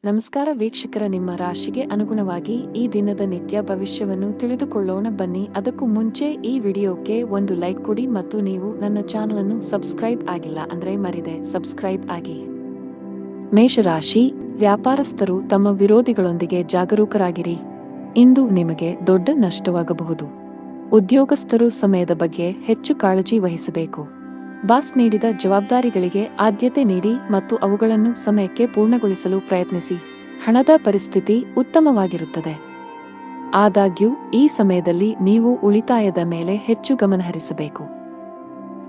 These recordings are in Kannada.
ನಮಸ್ಕಾರ ವೀಕ್ಷಕರ, ನಿಮ್ಮ ರಾಶಿಗೆ ಅನುಗುಣವಾಗಿ ಈ ದಿನದ ನಿತ್ಯ ಭವಿಷ್ಯವನ್ನು ತಿಳಿದುಕೊಳ್ಳೋಣ ಬನ್ನಿ. ಅದಕ್ಕೂ ಮುಂಚೆ ಈ ವಿಡಿಯೋಕ್ಕೆ ಒಂದು ಲೈಕ್ ಕೊಡಿ ಮತ್ತು ನೀವು ನನ್ನ ಚಾನಲ್ ಅನ್ನು ಸಬ್ಸ್ಕ್ರೈಬ್ ಆಗಿಲ್ಲ ಅಂದ್ರೆ ಮರಿದೆ ಸಬ್ಸ್ಕ್ರೈಬ್ ಆಗಿ. ಮೇಷರಾಶಿ, ವ್ಯಾಪಾರಸ್ಥರು ತಮ್ಮ ವಿರೋಧಿಗಳೊಂದಿಗೆ ಜಾಗರೂಕರಾಗಿರಿ. ಇಂದು ನಿಮಗೆ ದೊಡ್ಡ ನಷ್ಟವಾಗಬಹುದು. ಉದ್ಯೋಗಸ್ಥರು ಸಮಯದ ಬಗ್ಗೆ ಹೆಚ್ಚು ಕಾಳಜಿ ವಹಿಸಬೇಕು. ಬಾಸ್ ನೀಡಿದ ಜವಾಬ್ದಾರಿಗಳಿಗೆ ಆದ್ಯತೆ ನೀಡಿ ಮತ್ತು ಅವುಗಳನ್ನು ಸಮಯಕ್ಕೆ ಪೂರ್ಣಗೊಳಿಸಲು ಪ್ರಯತ್ನಿಸಿ. ಹಣದ ಪರಿಸ್ಥಿತಿ ಉತ್ತಮವಾಗಿರುತ್ತದೆ. ಆದಾಗ್ಯೂ ಈ ಸಮಯದಲ್ಲಿ ನೀವು ಉಳಿತಾಯದ ಮೇಲೆ ಹೆಚ್ಚು ಗಮನಹರಿಸಬೇಕು.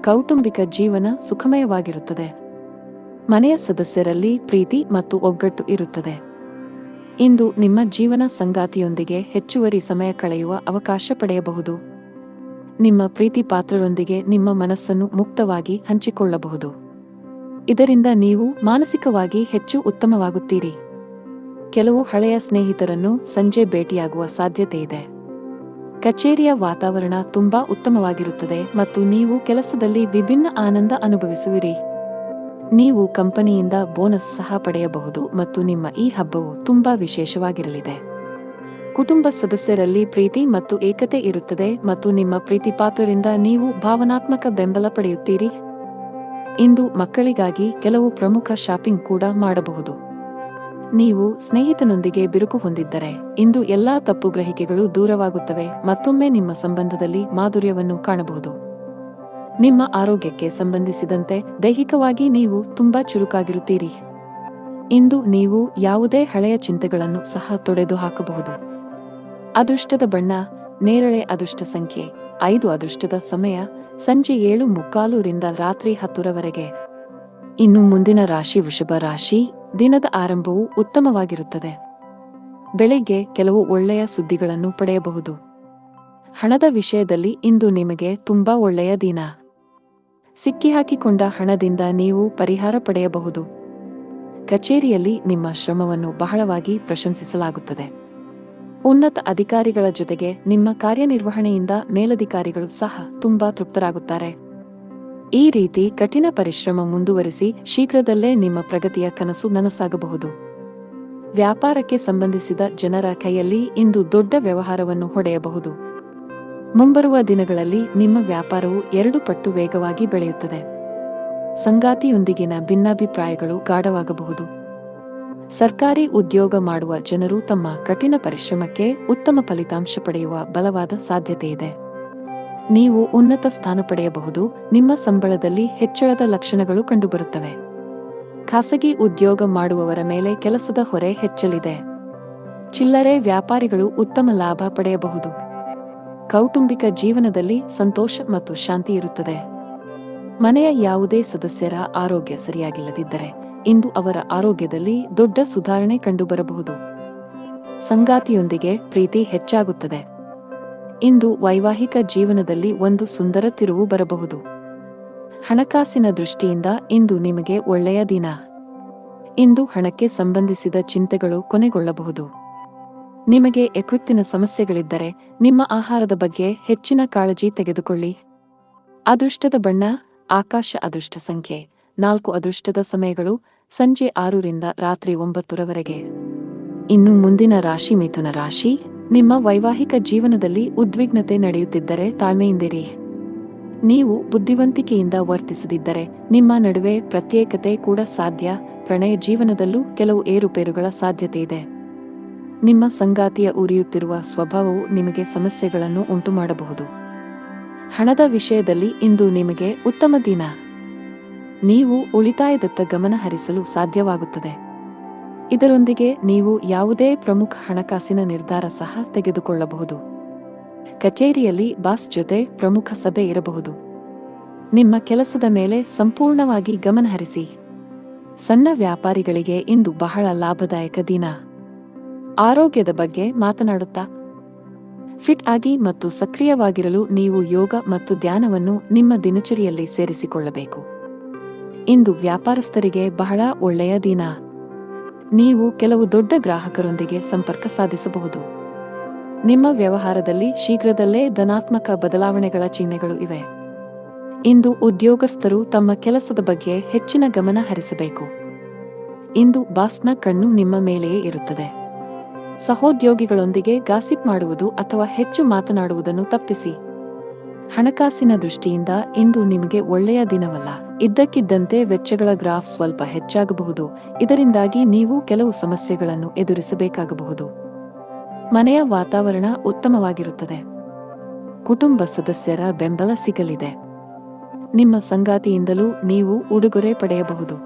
ಕೌಟುಂಬಿಕ ಜೀವನ ಸುಖಮಯವಾಗಿರುತ್ತದೆ. ಮನೆಯ ಸದಸ್ಯರಲ್ಲಿ ಪ್ರೀತಿ ಮತ್ತು ಒಗ್ಗಟ್ಟು ಇರುತ್ತದೆ. ಇಂದು ನಿಮ್ಮ ಜೀವನ ಸಂಗಾತಿಯೊಂದಿಗೆ ಹೆಚ್ಚುವರಿ ಸಮಯ ಕಳೆಯುವ ಅವಕಾಶ ಪಡೆಯಬಹುದು. ನಿಮ್ಮ ಪ್ರೀತಿ ಪಾತ್ರರೊಂದಿಗೆ ನಿಮ್ಮ ಮನಸ್ಸನ್ನು ಮುಕ್ತವಾಗಿ ಹಂಚಿಕೊಳ್ಳಬಹುದು. ಇದರಿಂದ ನೀವು ಮಾನಸಿಕವಾಗಿ ಹೆಚ್ಚು ಉತ್ತಮವಾಗುತ್ತೀರಿ. ಕೆಲವು ಹಳೆಯ ಸ್ನೇಹಿತರನ್ನು ಸಂಜೆ ಭೇಟಿಯಾಗುವ ಸಾಧ್ಯತೆಯಿದೆ. ಕಚೇರಿಯ ವಾತಾವರಣ ತುಂಬಾ ಉತ್ತಮವಾಗಿರುತ್ತದೆ ಮತ್ತು ನೀವು ಕೆಲಸದಲ್ಲಿ ವಿಭಿನ್ನ ಆನಂದ ಅನುಭವಿಸುವಿರಿ. ನೀವು ಕಂಪನಿಯಿಂದ ಬೋನಸ್ ಸಹ ಪಡೆಯಬಹುದು ಮತ್ತು ನಿಮ್ಮ ಈ ಹಬ್ಬವು ತುಂಬಾ ವಿಶೇಷವಾಗಿರಲಿದೆ. ಕುಟುಂಬ ಸದಸ್ಯರಲ್ಲಿ ಪ್ರೀತಿ ಮತ್ತು ಏಕತೆ ಇರುತ್ತದೆ ಮತ್ತು ನಿಮ್ಮ ಪ್ರೀತಿಪಾತ್ರರಿಂದ ನೀವು ಭಾವನಾತ್ಮಕ ಬೆಂಬಲ ಪಡೆಯುತ್ತೀರಿ. ಇಂದು ಮಕ್ಕಳಿಗಾಗಿ ಕೆಲವು ಪ್ರಮುಖ ಶಾಪಿಂಗ್ ಕೂಡ ಮಾಡಬಹುದು. ನೀವು ಸ್ನೇಹಿತನೊಂದಿಗೆ ಬಿರುಕು ಹೊಂದಿದ್ದರೆ ಇಂದು ಎಲ್ಲಾ ತಪ್ಪು ಗ್ರಹಿಕೆಗಳು ದೂರವಾಗುತ್ತವೆ. ಮತ್ತೊಮ್ಮೆ ನಿಮ್ಮ ಸಂಬಂಧದಲ್ಲಿ ಮಾಧುರ್ಯವನ್ನು ಕಾಣಬಹುದು. ನಿಮ್ಮ ಆರೋಗ್ಯಕ್ಕೆ ಸಂಬಂಧಿಸಿದಂತೆ ದೈಹಿಕವಾಗಿ ನೀವು ತುಂಬಾ ಚುರುಕಾಗಿರುತ್ತೀರಿ. ಇಂದು ನೀವು ಯಾವುದೇ ಹಳೆಯ ಚಿಂತೆಗಳನ್ನು ಸಹ ತೊಡೆದುಹಾಕಬಹುದು. ಅದೃಷ್ಟದ ಬಣ್ಣ ನೇರಳೆ. ಅದೃಷ್ಟ ಸಂಖ್ಯೆ 5. ಅದೃಷ್ಟದ ಸಮಯ ಸಂಜೆ 7:45 ರಿಂದ ರಾತ್ರಿ 10 ಇನ್ನು ಮುಂದಿನ ರಾಶಿ ವೃಷಭ ರಾಶಿ. ದಿನದ ಆರಂಭವು ಉತ್ತಮವಾಗಿರುತ್ತದೆ. ಬೆಳಿಗ್ಗೆ ಕೆಲವು ಒಳ್ಳೆಯ ಸುದ್ದಿಗಳನ್ನು ಪಡೆಯಬಹುದು. ಹಣದ ವಿಷಯದಲ್ಲಿ ಇಂದು ನಿಮಗೆ ತುಂಬಾ ಒಳ್ಳೆಯ ದಿನ. ಸಿಕ್ಕಿಹಾಕಿಕೊಂಡ ಹಣದಿಂದ ನೀವು ಪರಿಹಾರ ಪಡೆಯಬಹುದು. ಕಚೇರಿಯಲ್ಲಿ ನಿಮ್ಮ ಶ್ರಮವನ್ನು ಬಹಳವಾಗಿ ಪ್ರಶಂಸಿಸಲಾಗುತ್ತದೆ. ಉನ್ನತ ಅಧಿಕಾರಿಗಳ ಜೊತೆಗೆ ನಿಮ್ಮ ಕಾರ್ಯನಿರ್ವಹಣೆಯಿಂದ ಮೇಲಧಿಕಾರಿಗಳು ಸಹ ತುಂಬಾ ತೃಪ್ತರಾಗುತ್ತಾರೆ. ಈ ರೀತಿ ಕಠಿಣ ಪರಿಶ್ರಮ ಮುಂದುವರಿಸಿ ಶೀಘ್ರದಲ್ಲೇ ನಿಮ್ಮ ಪ್ರಗತಿಯ ಕನಸು ನನಸಾಗಬಹುದು. ವ್ಯಾಪಾರಕ್ಕೆ ಸಂಬಂಧಿಸಿದ ಜನರ ಕೈಯಲ್ಲಿ ಇಂದು ದೊಡ್ಡ ವ್ಯವಹಾರವನ್ನು ಹೊಡೆಯಬಹುದು. ಮುಂಬರುವ ದಿನಗಳಲ್ಲಿ ನಿಮ್ಮ ವ್ಯಾಪಾರವು 2 ಪಟ್ಟು ವೇಗವಾಗಿ ಬೆಳೆಯುತ್ತದೆ. ಸಂಗಾತಿಯೊಂದಿಗಿನ ಭಿನ್ನಾಭಿಪ್ರಾಯಗಳು ಗಾಢವಾಗಬಹುದು. ಸರ್ಕಾರಿ ಉದ್ಯೋಗ ಮಾಡುವ ಜನರು ತಮ್ಮ ಕಠಿಣ ಪರಿಶ್ರಮಕ್ಕೆ ಉತ್ತಮ ಫಲಿತಾಂಶ ಪಡೆಯುವ ಬಲವಾದ ಸಾಧ್ಯತೆಯಿದೆ. ನೀವು ಉನ್ನತ ಸ್ಥಾನ ಪಡೆಯಬಹುದು. ನಿಮ್ಮ ಸಂಬಳದಲ್ಲಿ ಹೆಚ್ಚಳದ ಲಕ್ಷಣಗಳು ಕಂಡುಬರುತ್ತವೆ. ಖಾಸಗಿ ಉದ್ಯೋಗ ಮಾಡುವವರ ಮೇಲೆ ಕೆಲಸದ ಹೊರೆ ಹೆಚ್ಚಲಿದೆ. ಚಿಲ್ಲರೆ ವ್ಯಾಪಾರಿಗಳು ಉತ್ತಮ ಲಾಭ ಪಡೆಯಬಹುದು. ಕೌಟುಂಬಿಕ ಜೀವನದಲ್ಲಿ ಸಂತೋಷ ಮತ್ತು ಶಾಂತಿ ಇರುತ್ತದೆ. ಮನೆಯ ಯಾವುದೇ ಸದಸ್ಯರ ಆರೋಗ್ಯ ಸರಿಯಾಗಿಲ್ಲದಿದ್ದರೆ ಇಂದು ಅವರ ಆರೋಗ್ಯದಲ್ಲಿ ದೊಡ್ಡ ಸುಧಾರಣೆ ಕಂಡುಬರಬಹುದು. ಸಂಗಾತಿಯೊಂದಿಗೆ ಪ್ರೀತಿ ಹೆಚ್ಚಾಗುತ್ತದೆ. ಇಂದು ವೈವಾಹಿಕ ಜೀವನದಲ್ಲಿ ಒಂದು ಸುಂದರ ತಿರುವು ಬರಬಹುದು. ಹಣಕಾಸಿನ ದೃಷ್ಟಿಯಿಂದ ಇಂದು ನಿಮಗೆ ಒಳ್ಳೆಯ ದಿನ. ಇಂದು ಹಣಕ್ಕೆ ಸಂಬಂಧಿಸಿದ ಚಿಂತೆಗಳು ಕೊನೆಗೊಳ್ಳಬಹುದು. ನಿಮಗೆ ಯಕೃತ್ತಿನ ಸಮಸ್ಯೆಗಳಿದ್ದರೆ ನಿಮ್ಮ ಆಹಾರದ ಬಗ್ಗೆ ಹೆಚ್ಚಿನ ಕಾಳಜಿ ತೆಗೆದುಕೊಳ್ಳಿ. ಅದೃಷ್ಟದ ಬಣ್ಣ ಆಕಾಶ. ಅದೃಷ್ಟ ಸಂಖ್ಯೆ 4. ಅದೃಷ್ಟದ ಸಮಯಗಳು ಸಂಜೆ 6 ರಿಂದ ರಾತ್ರಿ 9 ಇನ್ನು ಮುಂದಿನ ರಾಶಿ ಮಿಥುನ ರಾಶಿ. ನಿಮ್ಮ ವೈವಾಹಿಕ ಜೀವನದಲ್ಲಿ ಉದ್ವಿಗ್ನತೆ ನಡೆಯುತ್ತಿದ್ದರೆ ತಾಳ್ಮೆಯಿಂದಿರಿ. ನೀವು ಬುದ್ಧಿವಂತಿಕೆಯಿಂದ ವರ್ತಿಸದಿದ್ದರೆ ನಿಮ್ಮ ನಡುವೆ ಪ್ರತ್ಯೇಕತೆ ಕೂಡ ಸಾಧ್ಯ. ಪ್ರಣಯ ಜೀವನದಲ್ಲೂ ಕೆಲವು ಏರುಪೇರುಗಳ ಸಾಧ್ಯತೆಯಿದೆ. ನಿಮ್ಮ ಸಂಗಾತಿಯ ಉರಿಯುತ್ತಿರುವ ಸ್ವಭಾವವು ನಿಮಗೆ ಸಮಸ್ಯೆಗಳನ್ನು ಉಂಟುಮಾಡಬಹುದು. ಹಣದ ವಿಷಯದಲ್ಲಿ ಇಂದು ನಿಮಗೆ ಉತ್ತಮ ದಿನ. ನೀವು ಉಳಿತಾಯದತ್ತ ಗಮನ ಹರಿಸಲು ಸಾಧ್ಯವಾಗುತ್ತದೆ. ಇದರೊಂದಿಗೆ ನೀವು ಯಾವುದೇ ಪ್ರಮುಖ ಹಣಕಾಸಿನ ನಿರ್ಧಾರ ಸಹ ತೆಗೆದುಕೊಳ್ಳಬಹುದು. ಕಚೇರಿಯಲ್ಲಿ ಬಾಸ್ ಜೊತೆ ಪ್ರಮುಖ ಸಭೆ ಇರಬಹುದು. ನಿಮ್ಮ ಕೆಲಸದ ಮೇಲೆ ಸಂಪೂರ್ಣವಾಗಿ ಗಮನಹರಿಸಿ. ಸಣ್ಣ ವ್ಯಾಪಾರಿಗಳಿಗೆ ಇಂದು ಬಹಳ ಲಾಭದಾಯಕ ದಿನ. ಆರೋಗ್ಯದ ಬಗ್ಗೆ ಮಾತನಾಡುತ್ತಾ ಫಿಟ್ ಆಗಿ ಮತ್ತು ಸಕ್ರಿಯವಾಗಿರಲು ನೀವು ಯೋಗ ಮತ್ತು ಧ್ಯಾನವನ್ನು ನಿಮ್ಮ ದಿನಚರಿಯಲ್ಲಿ ಸೇರಿಸಿಕೊಳ್ಳಬೇಕು. ಇಂದು ವ್ಯಾಪಾರಸ್ಥರಿಗೆ ಬಹಳ ಒಳ್ಳೆಯ ದಿನ. ನೀವು ಕೆಲವು ದೊಡ್ಡ ಗ್ರಾಹಕರೊಂದಿಗೆ ಸಂಪರ್ಕ ಸಾಧಿಸಬಹುದು. ನಿಮ್ಮ ವ್ಯವಹಾರದಲ್ಲಿ ಶೀಘ್ರದಲ್ಲೇ ಧನಾತ್ಮಕ ಬದಲಾವಣೆಗಳ ಚಿಹ್ನೆಗಳು ಇವೆ. ಇಂದು ಉದ್ಯೋಗಸ್ಥರು ತಮ್ಮ ಕೆಲಸದ ಬಗ್ಗೆ ಹೆಚ್ಚಿನ ಗಮನ ಹರಿಸಬೇಕು. ಇಂದು ಬಾಸ್ನ ಕಣ್ಣು ನಿಮ್ಮ ಮೇಲೆಯೇ ಇರುತ್ತದೆ. ಸಹೋದ್ಯೋಗಿಗಳೊಂದಿಗೆ ಗಾಸಿಪ್ ಮಾಡುವುದು ಅಥವಾ ಹೆಚ್ಚು ಮಾತನಾಡುವುದನ್ನು ತಪ್ಪಿಸಿ. ಹಣಕಾಸಿನ ದೃಷ್ಟಿಯಿಂದ ಇಂದು ನಿಮಗೆ ಒಳ್ಳೆಯ ದಿನವಲ್ಲ. ಇದ್ದಕ್ಕಿದ್ದಂತೆ ವೆಚ್ಚಗಳ ಗ್ರಾಫ್ ಸ್ವಲ್ಪ ಹೆಚ್ಚಾಗಬಹುದು, ಇದರಿಂದಾಗಿ ನೀವು ಕೆಲವು ಸಮಸ್ಯೆಗಳನ್ನು ಎದುರಿಸಬೇಕಾಗಬಹುದು. ಮನೆಯ ವಾತಾವರಣ ಉತ್ತಮವಾಗಿರುತ್ತದೆ. ಕುಟುಂಬ ಸದಸ್ಯರ ಬೆಂಬಲ ಸಿಗಲಿದೆ. ನಿಮ್ಮ ಸಂಗಾತಿಯಿಂದಲೂ ನೀವು ಉಡುಗೊರೆ ಪಡೆಯಬಹುದು.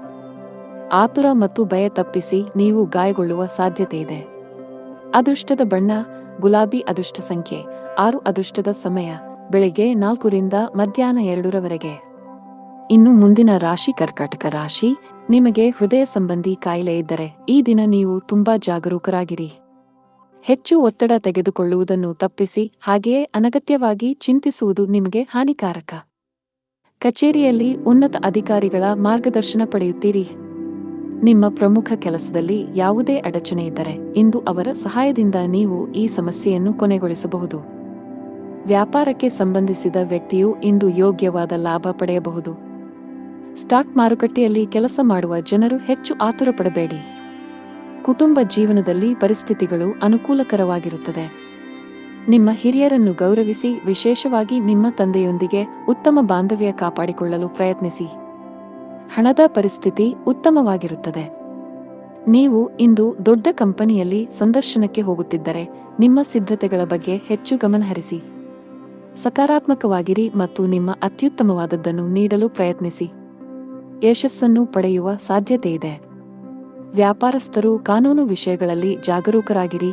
ಆತುರ ಮತ್ತು ಭಯ ತಪ್ಪಿಸಿ, ನೀವು ಗಾಯಗೊಳ್ಳುವ ಸಾಧ್ಯತೆ ಇದೆ. ಅದೃಷ್ಟದ ಬಣ್ಣ ಗುಲಾಬಿ. ಅದೃಷ್ಟ ಸಂಖ್ಯೆ 6. ಅದೃಷ್ಟದ ಸಮಯ ಬೆಳಿಗ್ಗೆ 4 ರಿಂದ ಮಧ್ಯಾಹ್ನ 2 ರವರೆಗೆ. ಇನ್ನು ಮುಂದಿನ ರಾಶಿ ಕರ್ಕಾಟಕ ರಾಶಿ. ನಿಮಗೆ ಹೃದಯ ಸಂಬಂಧಿ ಕಾಯಿಲೆ ಇದ್ದರೆ ಈ ದಿನ ನೀವು ತುಂಬಾ ಜಾಗರೂಕರಾಗಿರಿ. ಹೆಚ್ಚು ಒತ್ತಡ ತೆಗೆದುಕೊಳ್ಳುವುದನ್ನು ತಪ್ಪಿಸಿ, ಹಾಗೆಯೇ ಅನಗತ್ಯವಾಗಿ ಚಿಂತಿಸುವುದು ನಿಮಗೆ ಹಾನಿಕಾರಕ. ಕಚೇರಿಯಲ್ಲಿ ಉನ್ನತ ಅಧಿಕಾರಿಗಳ ಮಾರ್ಗದರ್ಶನ ಪಡೆಯುತ್ತೀರಿ. ನಿಮ್ಮ ಪ್ರಮುಖ ಕೆಲಸದಲ್ಲಿ ಯಾವುದೇ ಅಡಚಣೆ ಇದ್ದರೆ ಇಂದು ಅವರ ಸಹಾಯದಿಂದ ನೀವು ಈ ಸಮಸ್ಯೆಯನ್ನು ಕೊನೆಗೊಳಿಸಬಹುದು. ವ್ಯಾಪಾರಕ್ಕೆ ಸಂಬಂಧಿಸಿದ ವ್ಯಕ್ತಿಯು ಇಂದು ಯೋಗ್ಯವಾದ ಲಾಭ ಪಡೆಯಬಹುದು. ಸ್ಟಾಕ್ ಮಾರುಕಟ್ಟೆಯಲ್ಲಿ ಕೆಲಸ ಮಾಡುವ ಜನರು ಹೆಚ್ಚು ಆತುರ ಪಡಬೇಡಿ. ಕುಟುಂಬ ಜೀವನದಲ್ಲಿ ಪರಿಸ್ಥಿತಿಗಳು ಅನುಕೂಲಕರವಾಗಿರುತ್ತದೆ. ನಿಮ್ಮ ಹಿರಿಯರನ್ನು ಗೌರವಿಸಿ, ವಿಶೇಷವಾಗಿ ನಿಮ್ಮ ತಂದೆಯೊಂದಿಗೆ ಉತ್ತಮ ಬಾಂಧವ್ಯ ಕಾಪಾಡಿಕೊಳ್ಳಲು ಪ್ರಯತ್ನಿಸಿ. ಹಣದ ಪರಿಸ್ಥಿತಿ ಉತ್ತಮವಾಗಿರುತ್ತದೆ. ನೀವು ಇಂದು ದೊಡ್ಡ ಕಂಪನಿಯಲ್ಲಿ ಸಂದರ್ಶನಕ್ಕೆ ಹೋಗುತ್ತಿದ್ದರೆ ನಿಮ್ಮ ಸಿದ್ಧತೆಗಳ ಬಗ್ಗೆ ಹೆಚ್ಚು ಗಮನಹರಿಸಿ. ಸಕಾರಾತ್ಮಕವಾಗಿರಿ ಮತ್ತು ನಿಮ್ಮ ಅತ್ಯುತ್ತಮವಾದದ್ದನ್ನು ನೀಡಲು ಪ್ರಯತ್ನಿಸಿ. ಯಶಸ್ಸನ್ನು ಪಡೆಯುವ ಸಾಧ್ಯತೆಯಿದೆ. ವ್ಯಾಪಾರಸ್ಥರು ಕಾನೂನು ವಿಷಯಗಳಲ್ಲಿ ಜಾಗರೂಕರಾಗಿರಿ.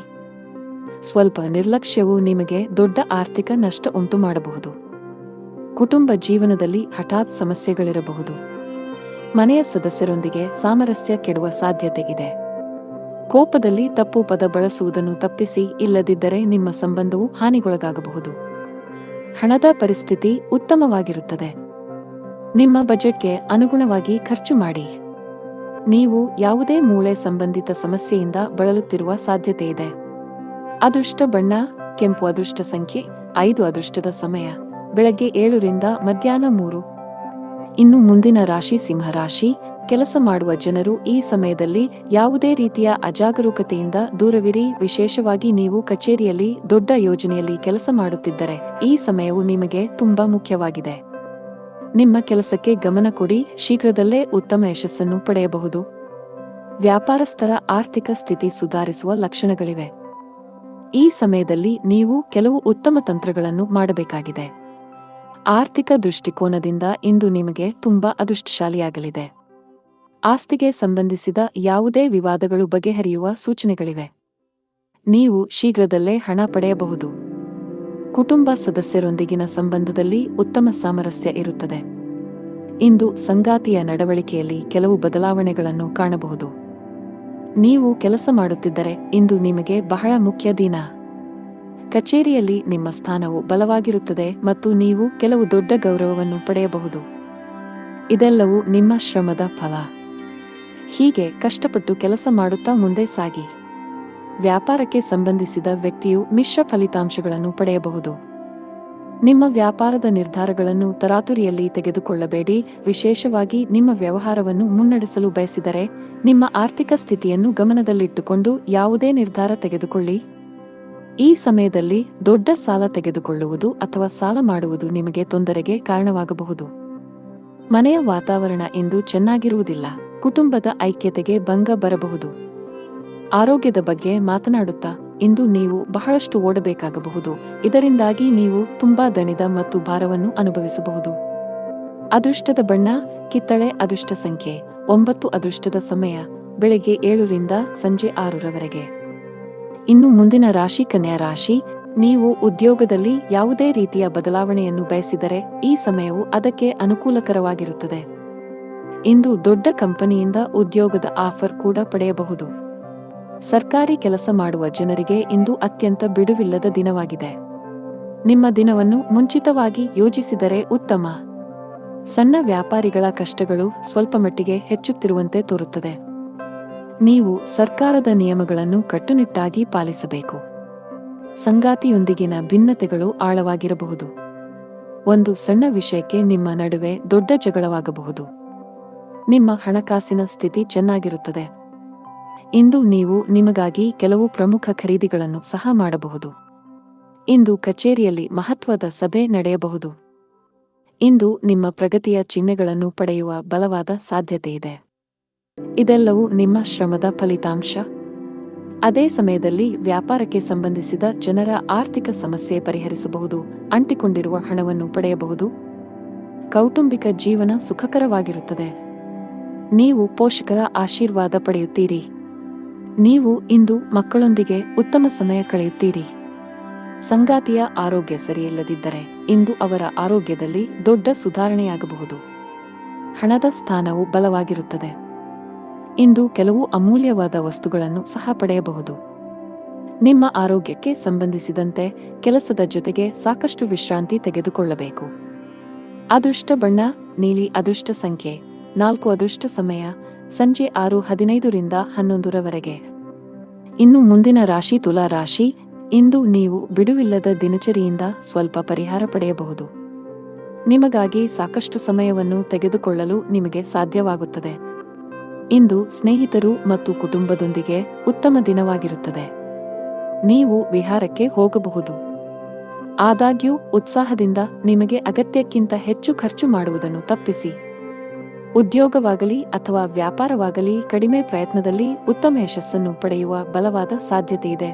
ಸ್ವಲ್ಪ ನಿರ್ಲಕ್ಷ್ಯವು ನಿಮಗೆ ದೊಡ್ಡ ಆರ್ಥಿಕ ನಷ್ಟ ಉಂಟು ಮಾಡಬಹುದು. ಕುಟುಂಬ ಜೀವನದಲ್ಲಿ ಹಠಾತ್ ಸಮಸ್ಯೆಗಳಿರಬಹುದು. ಮನೆಯ ಸದಸ್ಯರೊಂದಿಗೆ ಸಾಮರಸ್ಯ ಕೆಡುವ ಸಾಧ್ಯತೆ ಇದೆ. ಕೋಪದಲ್ಲಿ ತಪ್ಪು ಪದ ಬಳಸುವುದನ್ನು ತಪ್ಪಿಸಿ, ಇಲ್ಲದಿದ್ದರೆ ನಿಮ್ಮ ಸಂಬಂಧವು ಹಾನಿಗೊಳಗಾಗಬಹುದು. ಹಣದ ಪರಿಸ್ಥಿತಿ ಉತ್ತಮವಾಗಿರುತ್ತದೆ. ನಿಮ್ಮ ಬಜೆಟ್ಗೆ ಅನುಗುಣವಾಗಿ ಖರ್ಚು ಮಾಡಿ. ನೀವು ಯಾವುದೇ ಮೂಳೆ ಸಂಬಂಧಿತ ಸಮಸ್ಯೆಯಿಂದ ಬಳಲುತ್ತಿರುವ ಸಾಧ್ಯತೆಯಿದೆ. ಅದೃಷ್ಟ ಬಣ್ಣ ಕೆಂಪು. ಅದೃಷ್ಟ ಸಂಖ್ಯೆ 5. ಅದೃಷ್ಟದ ಸಮಯ ಬೆಳಗ್ಗೆ 7 ರಿಂದ ಮಧ್ಯಾಹ್ನ 3. ಇನ್ನು ಮುಂದಿನ ರಾಶಿ ಸಿಂಹರಾಶಿ. ಕೆಲಸ ಮಾಡುವ ಜನರು ಈ ಸಮಯದಲ್ಲಿ ಯಾವುದೇ ರೀತಿಯ ಅಜಾಗರೂಕತೆಯಿಂದ ದೂರವಿರಿ. ವಿಶೇಷವಾಗಿ ನೀವು ಕಚೇರಿಯಲ್ಲಿ ದೊಡ್ಡ ಯೋಜನೆಯಲ್ಲಿ ಕೆಲಸ ಮಾಡುತ್ತಿದ್ದರೆ ಈ ಸಮಯವು ನಿಮಗೆ ತುಂಬಾ ಮುಖ್ಯವಾಗಿದೆ. ನಿಮ್ಮ ಕೆಲಸಕ್ಕೆ ಗಮನ ಕೊಡಿ. ಶೀಘ್ರದಲ್ಲೇ ಉತ್ತಮ ಯಶಸ್ಸನ್ನು ಪಡೆಯಬಹುದು. ವ್ಯಾಪಾರಸ್ಥರ ಆರ್ಥಿಕ ಸ್ಥಿತಿ ಸುಧಾರಿಸುವ ಲಕ್ಷಣಗಳಿವೆ. ಈ ಸಮಯದಲ್ಲಿ ನೀವು ಕೆಲವು ಉತ್ತಮ ತಂತ್ರಗಳನ್ನು ಮಾಡಬೇಕಾಗಿದೆ. ಆರ್ಥಿಕ ದೃಷ್ಟಿಕೋನದಿಂದ ಇಂದು ನಿಮಗೆ ತುಂಬಾ ಅದೃಷ್ಟಶಾಲಿಯಾಗಲಿದೆ. ಆಸ್ತಿಗೆ ಸಂಬಂಧಿಸಿದ ಯಾವುದೇ ವಿವಾದಗಳು ಬಗೆಹರಿಯುವ ಸೂಚನೆಗಳಿವೆ. ನೀವು ಶೀಘ್ರದಲ್ಲೇ ಹಣ ಪಡೆಯಬಹುದು. ಕುಟುಂಬ ಸದಸ್ಯರೊಂದಿಗಿನ ಸಂಬಂಧದಲ್ಲಿ ಉತ್ತಮ ಸಾಮರಸ್ಯ ಇರುತ್ತದೆ. ಇಂದು ಸಂಗಾತಿಯ ನಡವಳಿಕೆಯಲ್ಲಿ ಕೆಲವು ಬದಲಾವಣೆಗಳನ್ನು ಕಾಣಬಹುದು. ನೀವು ಕೆಲಸ ಮಾಡುತ್ತಿದ್ದರೆ ಇಂದು ನಿಮಗೆ ಬಹಳ ಮುಖ್ಯ ದಿನ. ಕಚೇರಿಯಲ್ಲಿ ನಿಮ್ಮ ಸ್ಥಾನವು ಬಲವಾಗಿರುತ್ತದೆ ಮತ್ತು ನೀವು ಕೆಲವು ದೊಡ್ಡ ಗೌರವವನ್ನು ಪಡೆಯಬಹುದು. ಇದೆಲ್ಲವೂ ನಿಮ್ಮ ಶ್ರಮದ ಫಲ. ಹೀಗೆ ಕಷ್ಟಪಟ್ಟು ಕೆಲಸ ಮಾಡುತ್ತಾ ಮುಂದೆ ಸಾಗಿ. ವ್ಯಾಪಾರಕ್ಕೆ ಸಂಬಂಧಿಸಿದ ವ್ಯಕ್ತಿಯು ಮಿಶ್ರ ಫಲಿತಾಂಶಗಳನ್ನು ಪಡೆಯಬಹುದು. ನಿಮ್ಮ ವ್ಯಾಪಾರದ ನಿರ್ಧಾರಗಳನ್ನು ತರಾತುರಿಯಲ್ಲಿ ತೆಗೆದುಕೊಳ್ಳಬೇಡಿ. ವಿಶೇಷವಾಗಿ ನಿಮ್ಮ ವ್ಯವಹಾರವನ್ನು ಮುನ್ನಡೆಸಲು ಬಯಸಿದರೆ ನಿಮ್ಮ ಆರ್ಥಿಕ ಸ್ಥಿತಿಯನ್ನು ಗಮನದಲ್ಲಿಟ್ಟುಕೊಂಡು ಯಾವುದೇ ನಿರ್ಧಾರ ತೆಗೆದುಕೊಳ್ಳಿ. ಈ ಸಮಯದಲ್ಲಿ ದೊಡ್ಡ ಸಾಲ ತೆಗೆದುಕೊಳ್ಳುವುದು ಅಥವಾ ಸಾಲ ಮಾಡುವುದು ನಿಮಗೆ ತೊಂದರೆಗೆ ಕಾರಣವಾಗಬಹುದು. ಮನೆಯ ವಾತಾವರಣ ಇಂದು ಚೆನ್ನಾಗಿರುವುದಿಲ್ಲ. ಕುಟುಂಬದ ಐಕ್ಯತೆಗೆ ಭಂಗ ಬರಬಹುದು. ಆರೋಗ್ಯದ ಬಗ್ಗೆ ಮಾತನಾಡುತ್ತಾ ಇಂದು ನೀವು ಬಹಳಷ್ಟು ಓಡಬೇಕಾಗಬಹುದು. ಇದರಿಂದಾಗಿ ನೀವು ತುಂಬಾ ದಣಿದ ಮತ್ತು ಭಾರವನ್ನು ಅನುಭವಿಸಬಹುದು. ಅದೃಷ್ಟದ ಬಣ್ಣ ಕಿತ್ತಳೆ. ಅದೃಷ್ಟ ಸಂಖ್ಯೆ 9. ಅದೃಷ್ಟದ ಸಮಯ ಬೆಳಗ್ಗೆ 7 ರಿಂದ ಸಂಜೆ 6 ರವರೆಗೆ. ಇನ್ನು ಮುಂದಿನ ರಾಶಿ ಕನ್ಯಾ ರಾಶಿ. ನೀವು ಉದ್ಯೋಗದಲ್ಲಿ ಯಾವುದೇ ರೀತಿಯ ಬದಲಾವಣೆಯನ್ನು ಬಯಸಿದರೆ ಈ ಸಮಯವು ಅದಕ್ಕೆ ಅನುಕೂಲಕರವಾಗಿರುತ್ತದೆ. ಇಂದು ದೊಡ್ಡ ಕಂಪನಿಯಿಂದ ಉದ್ಯೋಗದ ಆಫರ್ ಕೂಡ ಪಡೆಯಬಹುದು. ಸರ್ಕಾರಿ ಕೆಲಸ ಮಾಡುವ ಜನರಿಗೆ ಇಂದು ಅತ್ಯಂತ ಬಿಡುವಿಲ್ಲದ ದಿನವಾಗಿದೆ. ನಿಮ್ಮ ದಿನವನ್ನು ಮುಂಚಿತವಾಗಿ ಯೋಜಿಸಿದರೆ ಉತ್ತಮ. ಸಣ್ಣ ವ್ಯಾಪಾರಿಗಳ ಕಷ್ಟಗಳು ಸ್ವಲ್ಪ ಮಟ್ಟಿಗೆ ಹೆಚ್ಚುತ್ತಿರುವಂತೆ ತೋರುತ್ತದೆ. ನೀವು ಸರ್ಕಾರದ ನಿಯಮಗಳನ್ನು ಕಟ್ಟುನಿಟ್ಟಾಗಿ ಪಾಲಿಸಬೇಕು. ಸಂಗಾತಿಯೊಂದಿಗಿನ ಭಿನ್ನತೆಗಳು ಆಳವಾಗಿರಬಹುದು. ಒಂದು ಸಣ್ಣ ವಿಷಯಕ್ಕೆ ನಿಮ್ಮ ನಡುವೆ ದೊಡ್ಡ ಜಗಳವಾಗಬಹುದು. ನಿಮ್ಮ ಹಣಕಾಸಿನ ಸ್ಥಿತಿ ಚೆನ್ನಾಗಿರುತ್ತದೆ. ಇಂದು ನೀವು ನಿಮಗಾಗಿ ಕೆಲವು ಪ್ರಮುಖ ಖರೀದಿಗಳನ್ನು ಸಹ ಮಾಡಬಹುದು. ಇಂದು ಕಚೇರಿಯಲ್ಲಿ ಮಹತ್ವದ ಸಭೆ ನಡೆಯಬಹುದು. ಇಂದು ನಿಮ್ಮ ಪ್ರಗತಿಯ ಚಿಹ್ನೆಗಳನ್ನು ಪಡೆಯುವ ಬಲವಾದ ಸಾಧ್ಯತೆಯಿದೆ. ಇದೆಲ್ಲವೂ ನಿಮ್ಮ ಶ್ರಮದ ಫಲಿತಾಂಶ. ಅದೇ ಸಮಯದಲ್ಲಿ ವ್ಯಾಪಾರಕ್ಕೆ ಸಂಬಂಧಿಸಿದ ಜನರ ಆರ್ಥಿಕ ಸಮಸ್ಯೆ ಪರಿಹರಿಸಬಹುದು, ಅಂಟಿಕೊಂಡಿರುವ ಹಣವನ್ನು ಪಡೆಯಬಹುದು. ಕೌಟುಂಬಿಕ ಜೀವನ ಸುಖಕರವಾಗಿರುತ್ತದೆ. ನೀವು ಪೋಷಕರ ಆಶೀರ್ವಾದ ಪಡೆಯುತ್ತೀರಿ. ನೀವು ಇಂದು ಮಕ್ಕಳೊಂದಿಗೆ ಉತ್ತಮ ಸಮಯ ಕಳೆಯುತ್ತೀರಿ. ಸಂಗಾತಿಯ ಆರೋಗ್ಯ ಸರಿಯಿಲ್ಲದಿದ್ದರೆ ಇಂದು ಅವರ ಆರೋಗ್ಯದಲ್ಲಿ ದೊಡ್ಡ ಸುಧಾರಣೆಯಾಗಬಹುದು. ಹಣದ ಸ್ಥಾನವು ಬಲವಾಗಿರುತ್ತದೆ. ಇಂದು ಕೆಲವು ಅಮೂಲ್ಯವಾದ ವಸ್ತುಗಳನ್ನು ಸಹ ಪಡೆಯಬಹುದು. ನಿಮ್ಮ ಆರೋಗ್ಯಕ್ಕೆ ಸಂಬಂಧಿಸಿದಂತೆ ಕೆಲಸದ ಜೊತೆಗೆ ಸಾಕಷ್ಟು ವಿಶ್ರಾಂತಿ ತೆಗೆದುಕೊಳ್ಳಬೇಕು. ಅದೃಷ್ಟ ಬಣ್ಣ ನೀಲಿ. ಅದೃಷ್ಟ ಸಂಖ್ಯೆ 4. ಅದೃಷ್ಟ ಸಮಯ ಸಂಜೆ 6:15 ರಿಂದ 11 ಇನ್ನು ಮುಂದಿನ ರಾಶಿ ತುಲಾ ರಾಶಿ. ಇಂದು ನೀವು ಬಿಡುವಿಲ್ಲದ ದಿನಚರಿಯಿಂದ ಸ್ವಲ್ಪ ಪರಿಹಾರ ಪಡೆಯಬಹುದು. ನಿಮಗಾಗಿ ಸಾಕಷ್ಟು ಸಮಯವನ್ನು ತೆಗೆದುಕೊಳ್ಳಲು ನಿಮಗೆ ಸಾಧ್ಯವಾಗುತ್ತದೆ. ಇಂದು ಸ್ನೇಹಿತರು ಮತ್ತು ಕುಟುಂಬದೊಂದಿಗೆ ಉತ್ತಮ ದಿನವಾಗಿರುತ್ತದೆ. ನೀವು ವಿಹಾರಕ್ಕೆ ಹೋಗಬಹುದು. ಆದಾಗ್ಯೂ ಉತ್ಸಾಹದಿಂದ ನಿಮಗೆ ಅಗತ್ಯಕ್ಕಿಂತ ಹೆಚ್ಚು ಖರ್ಚು ಮಾಡುವುದನ್ನು ತಪ್ಪಿಸಿ. ಉದ್ಯೋಗವಾಗಲಿ ಅಥವಾ ವ್ಯಾಪಾರವಾಗಲಿ ಕಡಿಮೆ ಪ್ರಯತ್ನದಲ್ಲಿ ಉತ್ತಮ ಯಶಸ್ಸನ್ನು ಪಡೆಯುವ ಬಲವಾದ ಸಾಧ್ಯತೆಯಿದೆ.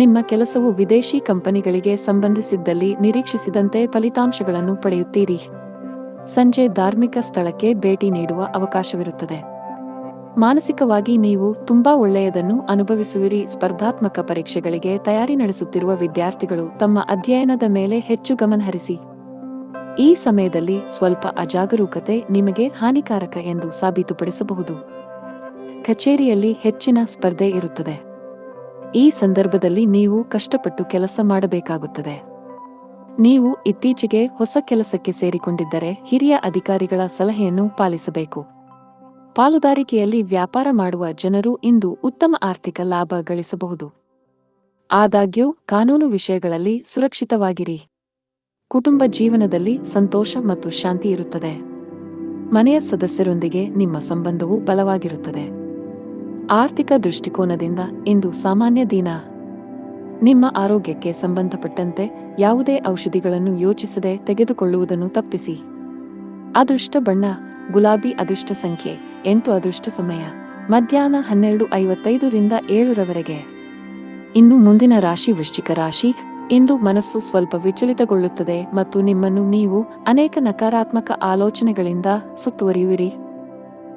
ನಿಮ್ಮ ಕೆಲಸವು ವಿದೇಶಿ ಕಂಪನಿಗಳಿಗೆ ಸಂಬಂಧಿಸಿದ್ದಲ್ಲಿ ನಿರೀಕ್ಷಿಸಿದಂತೆ ಫಲಿತಾಂಶಗಳನ್ನು ಪಡೆಯುತ್ತೀರಿ. ಸಂಜೆ ಧಾರ್ಮಿಕ ಸ್ಥಳಕ್ಕೆ ಭೇಟಿ ನೀಡುವ ಅವಕಾಶವಿರುತ್ತದೆ. ಮಾನಸಿಕವಾಗಿ ನೀವು ತುಂಬಾ ಒಳ್ಳೆಯದನ್ನು ಅನುಭವಿಸುವಿರಿ. ಸ್ಪರ್ಧಾತ್ಮಕ ಪರೀಕ್ಷೆಗಳಿಗೆ ತಯಾರಿ ನಡೆಸುತ್ತಿರುವ ವಿದ್ಯಾರ್ಥಿಗಳು ತಮ್ಮ ಅಧ್ಯಯನದ ಮೇಲೆ ಹೆಚ್ಚು ಗಮನಹರಿಸಿ. ಈ ಸಮಯದಲ್ಲಿ ಸ್ವಲ್ಪ ಅಜಾಗರೂಕತೆ ನಿಮಗೆ ಹಾನಿಕಾರಕ ಎಂದು ಸಾಬೀತುಪಡಿಸಬಹುದು. ಕಚೇರಿಯಲ್ಲಿ ಹೆಚ್ಚಿನ ಸ್ಪರ್ಧೆ ಇರುತ್ತದೆ. ಈ ಸಂದರ್ಭದಲ್ಲಿ ನೀವು ಕಷ್ಟಪಟ್ಟು ಕೆಲಸ ಮಾಡಬೇಕಾಗುತ್ತದೆ. ನೀವು ಇತ್ತೀಚೆಗೆ ಹೊಸ ಕೆಲಸಕ್ಕೆ ಸೇರಿಕೊಂಡಿದ್ದರೆ ಹಿರಿಯ ಅಧಿಕಾರಿಗಳ ಸಲಹೆಯನ್ನು ಪಾಲಿಸಬೇಕು. ಪಾಲುದಾರಿಕೆಯಲ್ಲಿ ವ್ಯಾಪಾರ ಮಾಡುವ ಜನರು ಇಂದು ಉತ್ತಮ ಆರ್ಥಿಕ ಲಾಭ ಗಳಿಸಬಹುದು. ಆದಾಗ್ಯೂ ಕಾನೂನು ವಿಷಯಗಳಲ್ಲಿ ಸುರಕ್ಷಿತವಾಗಿರಿ. ಕುಟುಂಬ ಜೀವನದಲ್ಲಿ ಸಂತೋಷ ಮತ್ತು ಶಾಂತಿ ಇರುತ್ತದೆ. ಮನೆಯ ಸದಸ್ಯರೊಂದಿಗೆ ನಿಮ್ಮ ಸಂಬಂಧವು ಬಲವಾಗಿರುತ್ತದೆ. ಆರ್ಥಿಕ ದೃಷ್ಟಿಕೋನದಿಂದ ಇಂದು ಸಾಮಾನ್ಯ ದಿನ. ನಿಮ್ಮ ಆರೋಗ್ಯಕ್ಕೆ ಸಂಬಂಧಪಟ್ಟಂತೆ ಯಾವುದೇ ಔಷಧಿಗಳನ್ನು ಯೋಚಿಸದೆ ತೆಗೆದುಕೊಳ್ಳುವುದನ್ನು ತಪ್ಪಿಸಿ. ಅದೃಷ್ಟ ಬಣ್ಣ ಗುಲಾಬಿ. ಅದೃಷ್ಟ ಸಂಖ್ಯೆ 8. ಅದೃಷ್ಟ ಸಮಯ ಮಧ್ಯಾಹ್ನ 12:55 ರಿಂದ 7 ಇನ್ನು ಮುಂದಿನ ರಾಶಿ ವೃಶ್ಚಿಕ ರಾಶಿ. ಇಂದು ಮನಸ್ಸು ಸ್ವಲ್ಪ ವಿಚಲಿತಗೊಳ್ಳುತ್ತದೆ ಮತ್ತು ನಿಮ್ಮನ್ನು ನೀವು ಅನೇಕ ನಕಾರಾತ್ಮಕ ಆಲೋಚನೆಗಳಿಂದ ಸುತ್ತುವರಿಯುವಿರಿ.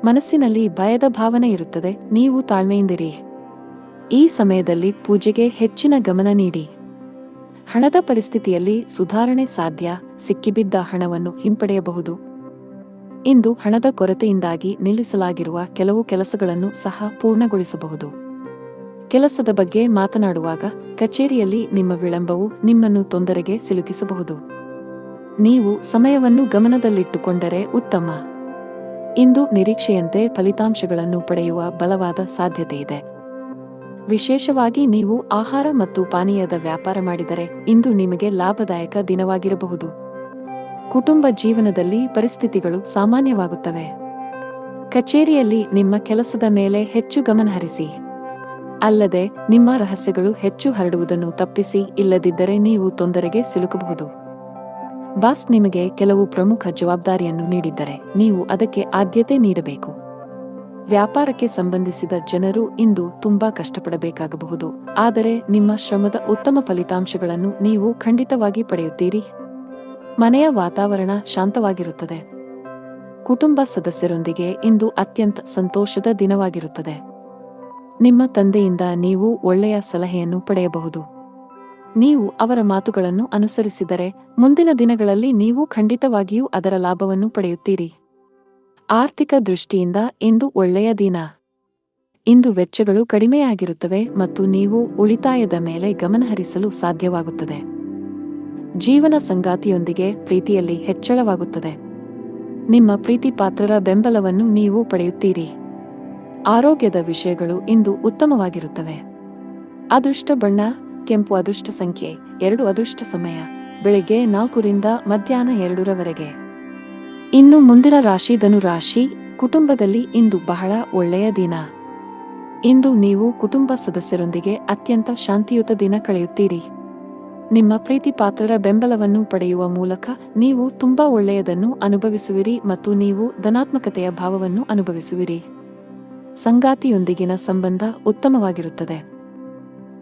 ಮನಸ್ಸಿನಲ್ಲಿ ಭಯದ ಭಾವನೆ ಇರುತ್ತದೆ. ನೀವು ತಾಳ್ಮೆಯಿಂದಿರಿ. ಈ ಸಮಯದಲ್ಲಿ ಪೂಜೆಗೆ ಹೆಚ್ಚಿನ ಗಮನ ನೀಡಿ. ಹಣದ ಪರಿಸ್ಥಿತಿಯಲ್ಲಿ ಸುಧಾರಣೆ ಸಾಧ್ಯ. ಸಿಕ್ಕಿಬಿದ್ದ ಹಣವನ್ನು ಹಿಂಪಡೆಯಬಹುದು. ಇಂದು ಹಣದ ಕೊರತೆಯಿಂದಾಗಿ ನಿಲ್ಲಿಸಲಾಗಿರುವ ಕೆಲವು ಕೆಲಸಗಳನ್ನು ಸಹ ಪೂರ್ಣಗೊಳಿಸಬಹುದು. ಕೆಲಸದ ಬಗ್ಗೆ ಮಾತನಾಡುವಾಗ ಕಚೇರಿಯಲ್ಲಿ ನಿಮ್ಮ ವಿಳಂಬವು ನಿಮ್ಮನ್ನು ತೊಂದರೆಗೆ ಸಿಲುಕಿಸಬಹುದು. ನೀವು ಸಮಯವನ್ನು ಗಮನದಲ್ಲಿಟ್ಟುಕೊಂಡರೆ ಉತ್ತಮ. ಇಂದು ನಿರೀಕ್ಷೆಯಂತೆ ಫಲಿತಾಂಶಗಳನ್ನು ಪಡೆಯುವ ಬಲವಾದ ಸಾಧ್ಯತೆಯಿದೆ. ವಿಶೇಷವಾಗಿ ನೀವು ಆಹಾರ ಮತ್ತು ಪಾನೀಯದ ವ್ಯಾಪಾರ ಮಾಡಿದರೆ ಇಂದು ನಿಮಗೆ ಲಾಭದಾಯಕ ದಿನವಾಗಿರಬಹುದು. ಕುಟುಂಬ ಜೀವನದಲ್ಲಿ ಪರಿಸ್ಥಿತಿಗಳು ಸಾಮಾನ್ಯವಾಗುತ್ತವೆ. ಕಚೇರಿಯಲ್ಲಿ ನಿಮ್ಮ ಕೆಲಸದ ಮೇಲೆ ಹೆಚ್ಚು ಗಮನಹರಿಸಿ. ಅಲ್ಲದೆ ನಿಮ್ಮ ರಹಸ್ಯಗಳು ಹೆಚ್ಚು ಹರಡುವುದನ್ನು ತಪ್ಪಿಸಿ. ಇಲ್ಲದಿದ್ದರೆ ನೀವು ತೊಂದರೆಗೆ ಸಿಲುಕಬಹುದು. ಬಾಸ್ ನಿಮಗೆ ಕೆಲವು ಪ್ರಮುಖ ಜವಾಬ್ದಾರಿಯನ್ನು ನೀಡಿದ್ದರೆ ನೀವು ಅದಕ್ಕೆ ಆದ್ಯತೆ ನೀಡಬೇಕು. ವ್ಯಾಪಾರಕ್ಕೆ ಸಂಬಂಧಿಸಿದ ಜನರು ಇಂದು ತುಂಬಾ ಕಷ್ಟಪಡಬೇಕಾಗಬಹುದು. ಆದರೆ ನಿಮ್ಮ ಶ್ರಮದ ಉತ್ತಮ ಫಲಿತಾಂಶಗಳನ್ನು ನೀವು ಖಂಡಿತವಾಗಿ ಪಡೆಯುತ್ತೀರಿ. ಮನೆಯ ವಾತಾವರಣ ಶಾಂತವಾಗಿರುತ್ತದೆ. ಕುಟುಂಬ ಸದಸ್ಯರೊಂದಿಗೆ ಇಂದು ಅತ್ಯಂತ ಸಂತೋಷದ ದಿನವಾಗಿರುತ್ತದೆ. ನಿಮ್ಮ ತಂದೆಯಿಂದ ನೀವು ಒಳ್ಳೆಯ ಸಲಹೆಯನ್ನು ಪಡೆಯಬಹುದು. ನೀವು ಅವರ ಮಾತುಗಳನ್ನು ಅನುಸರಿಸಿದರೆ ಮುಂದಿನ ದಿನಗಳಲ್ಲಿ ನೀವು ಖಂಡಿತವಾಗಿಯೂ ಅದರ ಲಾಭವನ್ನು ಪಡೆಯುತ್ತೀರಿ. ಆರ್ಥಿಕ ದೃಷ್ಟಿಯಿಂದ ಇಂದು ಒಳ್ಳೆಯ ದಿನ. ಇಂದು ವೆಚ್ಚಗಳು ಕಡಿಮೆಯಾಗಿರುತ್ತವೆ ಮತ್ತು ನೀವು ಉಳಿತಾಯದ ಮೇಲೆ ಗಮನಹರಿಸಲು ಸಾಧ್ಯವಾಗುತ್ತದೆ. ಜೀವನ ಸಂಗಾತಿಯೊಂದಿಗೆ ಪ್ರೀತಿಯಲ್ಲಿ ಹೆಚ್ಚಳವಾಗುತ್ತದೆ. ನಿಮ್ಮ ಪ್ರೀತಿ ಪಾತ್ರರ ಬೆಂಬಲವನ್ನು ನೀವು ಪಡೆಯುತ್ತೀರಿ. ಆರೋಗ್ಯದ ವಿಷಯಗಳು ಇಂದು ಉತ್ತಮವಾಗಿರುತ್ತವೆ. ಅದೃಷ್ಟ ಬಣ್ಣ ಕೆಂಪು. ಅದೃಷ್ಟ ಸಂಖ್ಯೆ 2. ಅದೃಷ್ಟ ಸಮಯ ಬೆಳಿಗ್ಗೆ 4 ರಿಂದ ಮಧ್ಯಾಹ್ನ 2 ಇನ್ನು ಮುಂದಿನ ರಾಶಿ ಧನು ರಾಶಿ. ಕುಟುಂಬದಲ್ಲಿ ಇಂದು ಬಹಳ ಒಳ್ಳೆಯ ದಿನ. ಇಂದು ನೀವು ಕುಟುಂಬ ಸದಸ್ಯರೊಂದಿಗೆ ಅತ್ಯಂತ ಶಾಂತಿಯುತ ದಿನ ಕಳೆಯುತ್ತೀರಿ. ನಿಮ್ಮ ಪ್ರೀತಿ ಪಾತ್ರರ ಬೆಂಬಲವನ್ನು ಪಡೆಯುವ ಮೂಲಕ ನೀವು ತುಂಬಾ ಒಳ್ಳೆಯದನ್ನು ಅನುಭವಿಸುವಿರಿ ಮತ್ತು ನೀವು ಧನಾತ್ಮಕತೆಯ ಭಾವವನ್ನು ಅನುಭವಿಸುವಿರಿ. ಸಂಗಾತಿಯೊಂದಿಗಿನ ಸಂಬಂಧ ಉತ್ತಮವಾಗಿರುತ್ತದೆ.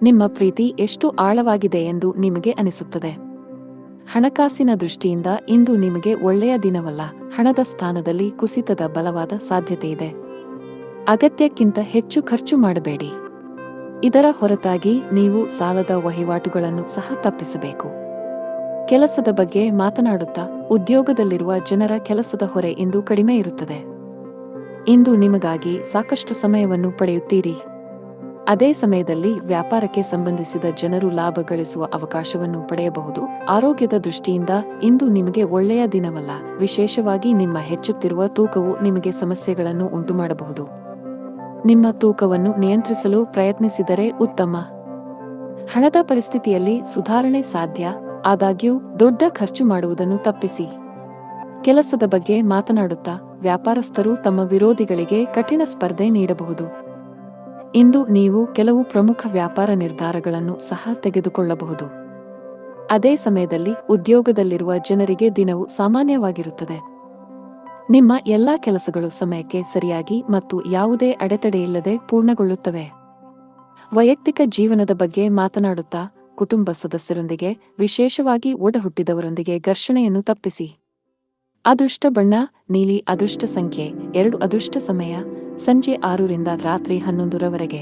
ನಿಮ್ಮ ಪ್ರೀತಿ ಎಷ್ಟು ಆಳವಾಗಿದೆ ಎಂದು ನಿಮಗೆ ಅನಿಸುತ್ತದೆ. ಹಣಕಾಸಿನ ದೃಷ್ಟಿಯಿಂದ ಇಂದು ನಿಮಗೆ ಒಳ್ಳೆಯ ದಿನವಲ್ಲ. ಹಣದ ಸ್ಥಾನದಲ್ಲಿ ಕುಸಿತದ ಬಲವಾದ ಸಾಧ್ಯತೆಯಿದೆ. ಅಗತ್ಯಕ್ಕಿಂತ ಹೆಚ್ಚು ಖರ್ಚು ಮಾಡಬೇಡಿ. ಇದರ ಹೊರತಾಗಿ ನೀವು ಸಾಲದ ವಹಿವಾಟುಗಳನ್ನು ಸಹ ತಪ್ಪಿಸಬೇಕು. ಕೆಲಸದ ಬಗ್ಗೆ ಮಾತನಾಡುತ್ತಾ, ಉದ್ಯೋಗದಲ್ಲಿರುವ ಜನರ ಕೆಲಸದ ಹೊರೆ ಇಂದು ಕಡಿಮೆ ಇರುತ್ತದೆ. ಇಂದು ನಿಮಗಾಗಿ ಸಾಕಷ್ಟು ಸಮಯವನ್ನು ಪಡೆಯುತ್ತೀರಿ. ಅದೇ ಸಮಯದಲ್ಲಿ ವ್ಯಾಪಾರಕ್ಕೆ ಸಂಬಂಧಿಸಿದ ಜನರು ಲಾಭ ಗಳಿಸುವ ಅವಕಾಶವನ್ನು ಪಡೆಯಬಹುದು. ಆರೋಗ್ಯದ ದೃಷ್ಟಿಯಿಂದ ಇಂದು ನಿಮಗೆ ಒಳ್ಳೆಯ ದಿನವಲ್ಲ. ವಿಶೇಷವಾಗಿ ನಿಮ್ಮ ಹೆಚ್ಚುತ್ತಿರುವ ತೂಕವು ನಿಮಗೆ ಸಮಸ್ಯೆಗಳನ್ನು ಉಂಟುಮಾಡಬಹುದು. ನಿಮ್ಮ ತೂಕವನ್ನು ನಿಯಂತ್ರಿಸಲು ಪ್ರಯತ್ನಿಸಿದರೆ ಉತ್ತಮ. ಹಣದ ಪರಿಸ್ಥಿತಿಯಲ್ಲಿ ಸುಧಾರಣೆ ಸಾಧ್ಯ. ಆದಾಗ್ಯೂ ದೊಡ್ಡ ಖರ್ಚು ಮಾಡುವುದನ್ನು ತಪ್ಪಿಸಿ. ಕೆಲಸದ ಬಗ್ಗೆ ಮಾತನಾಡುತ್ತಾ, ವ್ಯಾಪಾರಸ್ಥರು ತಮ್ಮ ವಿರೋಧಿಗಳಿಗೆ ಕಠಿಣ ಸ್ಪರ್ಧೆ ನೀಡಬಹುದು. ಇಂದು ನೀವು ಕೆಲವು ಪ್ರಮುಖ ವ್ಯಾಪಾರ ನಿರ್ಧಾರಗಳನ್ನು ಸಹ ತೆಗೆದುಕೊಳ್ಳಬಹುದು. ಅದೇ ಸಮಯದಲ್ಲಿ ಉದ್ಯೋಗದಲ್ಲಿರುವ ಜನರಿಗೆ ದಿನವು ಸಾಮಾನ್ಯವಾಗಿರುತ್ತದೆ. ನಿಮ್ಮ ಎಲ್ಲಾ ಕೆಲಸಗಳು ಸಮಯಕ್ಕೆ ಸರಿಯಾಗಿ ಮತ್ತು ಯಾವುದೇ ಅಡೆತಡೆಯಿಲ್ಲದೆ ಪೂರ್ಣಗೊಳ್ಳುತ್ತವೆ. ವೈಯಕ್ತಿಕ ಜೀವನದ ಬಗ್ಗೆ ಮಾತನಾಡುತ್ತಾ, ಕುಟುಂಬ ಸದಸ್ಯರೊಂದಿಗೆ, ವಿಶೇಷವಾಗಿ ಒಡಹುಟ್ಟಿದವರೊಂದಿಗೆ ಘರ್ಷಣೆಯನ್ನು ತಪ್ಪಿಸಿ. ಅದೃಷ್ಟ ಬಣ್ಣ ನೀಲಿ. ಅದೃಷ್ಟ ಸಂಖ್ಯೆ 2. ಅದೃಷ್ಟ ಸಮಯ ಸಂಜೆ 6 ರಿಂದ ರಾತ್ರಿ 11 ರವರೆಗೆ.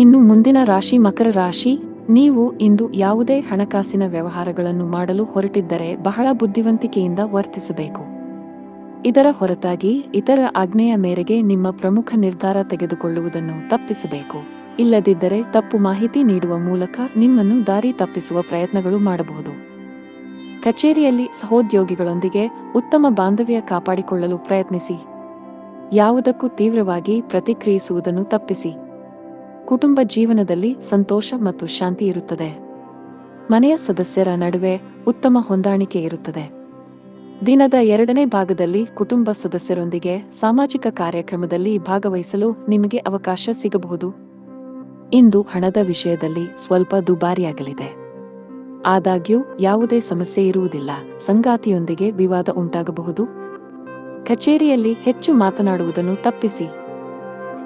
ಇನ್ನು ಮುಂದಿನ ರಾಶಿ ಮಕರ ರಾಶಿ. ನೀವು ಇಂದು ಯಾವುದೇ ಹಣಕಾಸಿನ ವ್ಯವಹಾರಗಳನ್ನು ಮಾಡಲು ಹೊರಟಿದ್ದರೆ ಬಹಳ ಬುದ್ಧಿವಂತಿಕೆಯಿಂದ ವರ್ತಿಸಬೇಕು. ಇದರ ಹೊರತಾಗಿ ಇತರ ಆಜ್ಞೆಯ ಮೇರೆಗೆ ನಿಮ್ಮ ಪ್ರಮುಖ ನಿರ್ಧಾರ ತೆಗೆದುಕೊಳ್ಳುವುದನ್ನು ತಪ್ಪಿಸಬೇಕು. ಇಲ್ಲದಿದ್ದರೆ ತಪ್ಪು ಮಾಹಿತಿ ನೀಡುವ ಮೂಲಕ ನಿಮ್ಮನ್ನು ದಾರಿ ತಪ್ಪಿಸುವ ಪ್ರಯತ್ನಗಳು ಮಾಡಬಹುದು. ಕಚೇರಿಯಲ್ಲಿ ಸಹೋದ್ಯೋಗಿಗಳೊಂದಿಗೆ ಉತ್ತಮ ಬಾಂಧವ್ಯ ಕಾಪಾಡಿಕೊಳ್ಳಲು ಪ್ರಯತ್ನಿಸಿ. ಯಾವುದಕ್ಕೂ ತೀವ್ರವಾಗಿ ಪ್ರತಿಕ್ರಿಯಿಸುವುದನ್ನು ತಪ್ಪಿಸಿ. ಕುಟುಂಬ ಜೀವನದಲ್ಲಿ ಸಂತೋಷ ಮತ್ತು ಶಾಂತಿ ಇರುತ್ತದೆ. ಮನೆಯ ಸದಸ್ಯರ ನಡುವೆ ಉತ್ತಮ ಹೊಂದಾಣಿಕೆ ಇರುತ್ತದೆ. ದಿನದ 2ನೇ ಭಾಗದಲ್ಲಿ ಕುಟುಂಬ ಸದಸ್ಯರೊಂದಿಗೆ ಸಾಮಾಜಿಕ ಕಾರ್ಯಕ್ರಮದಲ್ಲಿ ಭಾಗವಹಿಸಲು ನಿಮಗೆ ಅವಕಾಶ ಸಿಗಬಹುದು. ಇಂದು ಹಣದ ವಿಷಯದಲ್ಲಿ ಸ್ವಲ್ಪ ದುಬಾರಿಯಾಗಲಿದೆ. ಆದಾಗ್ಯೂ ಯಾವುದೇ ಸಮಸ್ಯೆ ಇರುವುದಿಲ್ಲ. ಸಂಗಾತಿಯೊಂದಿಗೆ ವಿವಾದ ಉಂಟಾಗಬಹುದು. ಕಚೇರಿಯಲ್ಲಿ ಹೆಚ್ಚು ಮಾತನಾಡುವುದನ್ನು ತಪ್ಪಿಸಿ.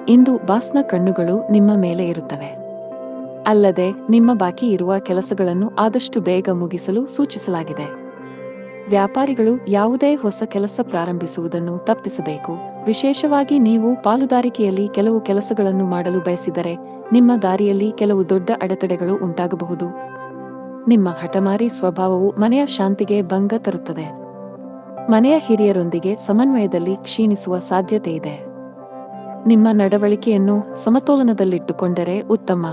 ಇಂದು ಬಾಸ್ನ ಕಣ್ಣುಗಳು ನಿಮ್ಮ ಮೇಲೆ ಇರುತ್ತವೆ. ಅಲ್ಲದೆ ನಿಮ್ಮ ಬಾಕಿ ಇರುವ ಕೆಲಸಗಳನ್ನು ಆದಷ್ಟು ಬೇಗ ಮುಗಿಸಲು ಸೂಚಿಸಲಾಗಿದೆ. ವ್ಯಾಪಾರಿಗಳು ಯಾವುದೇ ಹೊಸ ಕೆಲಸ ಪ್ರಾರಂಭಿಸುವುದನ್ನು ತಪ್ಪಿಸಬೇಕು. ವಿಶೇಷವಾಗಿ ನೀವು ಪಾಲುದಾರಿಕೆಯಲ್ಲಿ ಕೆಲವು ಕೆಲಸಗಳನ್ನು ಮಾಡಲು ಬಯಸಿದರೆ ನಿಮ್ಮ ದಾರಿಯಲ್ಲಿ ಕೆಲವು ದೊಡ್ಡ ಅಡೆತಡೆಗಳು ಉಂಟಾಗಬಹುದು. ನಿಮ್ಮ ಹಠಮಾರಿ ಸ್ವಭಾವವು ಮನೆಯ ಶಾಂತಿಗೆ ಭಂಗ ತರುತ್ತದೆ. ಮನೆಯ ಹಿರಿಯರೊಂದಿಗೆ ಸಮನ್ವಯದಲ್ಲಿ ಕ್ಷೀಣಿಸುವ ಸಾಧ್ಯತೆಯಿದೆ. ನಿಮ್ಮ ನಡವಳಿಕೆಯನ್ನು ಸಮತೋಲನದಲ್ಲಿಟ್ಟುಕೊಂಡರೆ ಉತ್ತಮ.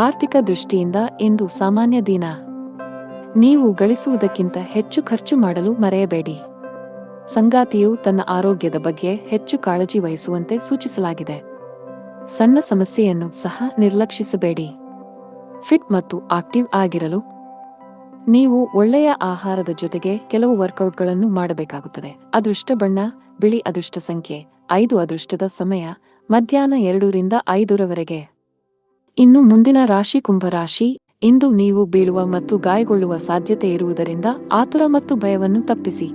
ಆರ್ಥಿಕ ದೃಷ್ಟಿಯಿಂದ ಇಂದು ಸಾಮಾನ್ಯ ದಿನ. ನೀವು ಗಳಿಸುವುದಕ್ಕಿಂತ ಹೆಚ್ಚು ಖರ್ಚು ಮಾಡಲು ಮರೆಯಬೇಡಿ. ಸಂಗಾತಿಯು ತನ್ನ ಆರೋಗ್ಯದ ಬಗ್ಗೆ ಹೆಚ್ಚು ಕಾಳಜಿ ವಹಿಸುವಂತೆ ಸೂಚಿಸಲಾಗಿದೆ. ಸಣ್ಣ ಸಮಸ್ಯೆಯನ್ನು ಸಹ ನಿರ್ಲಕ್ಷಿಸಬೇಡಿ. ಫಿಟ್ ಮತ್ತು ಆಕ್ಟಿವ್ ಆಗಿರಲು ನೀವು ಒಳ್ಳೆಯ ಆಹಾರದ ಜೊತೆಗೆ ಕೆಲವು ವರ್ಕೌಟ್ಗಳನ್ನು ಮಾಡಬೇಕಾಗುತ್ತದೆ. ಅದೃಷ್ಟ ಬಣ್ಣ ಬಿಳಿ. ಅದೃಷ್ಟ ಸಂಖ್ಯೆ 5. ಅದೃಷ್ಟದ ಸಮಯ ಮಧ್ಯಾಹ್ನ 2 ರಿಂದ 5 ರವರೆಗೆ. ಇನ್ನು ಮುಂದಿನ ರಾಶಿ ಕುಂಭರಾಶಿ. ಇಂದು ನೀವು ಬೀಳುವ ಮತ್ತು ಗಾಯಗೊಳ್ಳುವ ಸಾಧ್ಯತೆ ಇರುವುದರಿಂದ ಆತುರ ಮತ್ತು ಭಯವನ್ನು ತಪ್ಪಿಸಿ.